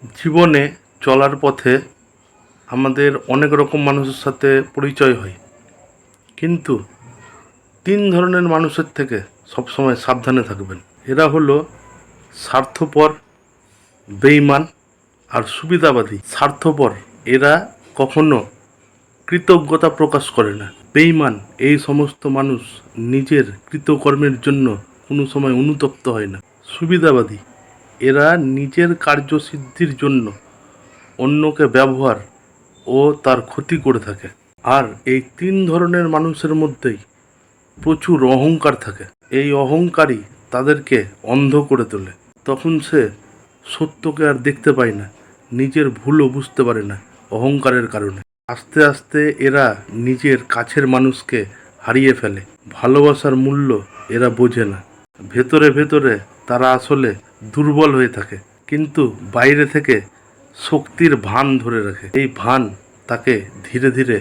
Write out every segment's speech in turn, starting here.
জীবনে চলার পথে আমাদের অনেক রকম মানুষের সাথে পরিচয় হয়, কিন্তু 3 ধরনের মানুষের থেকে সবসময় সাবধানে থাকবেন। এরা হলো স্বার্থপর, বেঈমান আর সুবিধাবাদী। স্বার্থপর এরা কখনো কৃতজ্ঞতা প্রকাশ করে না। বেঈমান এই সমস্ত মানুষ নিজের কৃতকর্মের জন্য কোনো সময় অনুতপ্ত হয় না। সুবিধাবাদী এরা নিজের কার্যসিদ্ধির জন্য অন্যকে ব্যবহার ও তার ক্ষতি করে থাকে। আর এই 3 ধরনের মানুষের মধ্যেই প্রচুর অহংকার থাকে। এই অহংকারই তাদেরকে অন্ধ করে তোলে। তখন সে সত্যকে আর দেখতে পায় না, নিজের ভুলও বুঝতে পারে না অহংকারের কারণে। আস্তে আস্তে এরা নিজের কাছের মানুষকে হারিয়ে ফেলে। ভালোবাসার মূল্য এরা বোঝে না। ভেতরে ভেতরে তারা আসলে দুর্বল হয়ে থাকে, কিন্তু বাইরে থেকে শক্তির ভান ধরে রাখে। এই ভান তাকে ধীরে ধীরে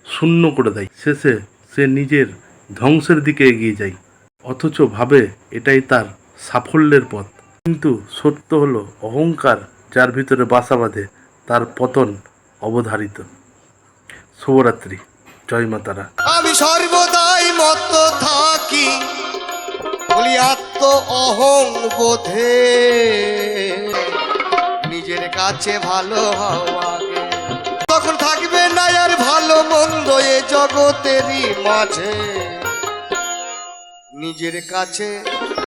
শূন্য করে দেয়। শেষে সে নিজের ধ্বংসের দিকে এগিয়ে যায়, অথচ ভাবে এটাই তার সাফল্যের পথ। কিন্তু সত্য হলো, অহংকার যার ভিতরে বাসা বাঁধে তার পতন অবধারিত। শুভরাত্রি, জয় মা তারা। আমি সর্বদাই মত থাকি বলি আত্ম অহং বোধে, নিজের কাছে ভালো হওয়া আগে, তখন থাকবে না আর ভালো মন্দ এ জগতেরই মাঝে। নিজের কাছে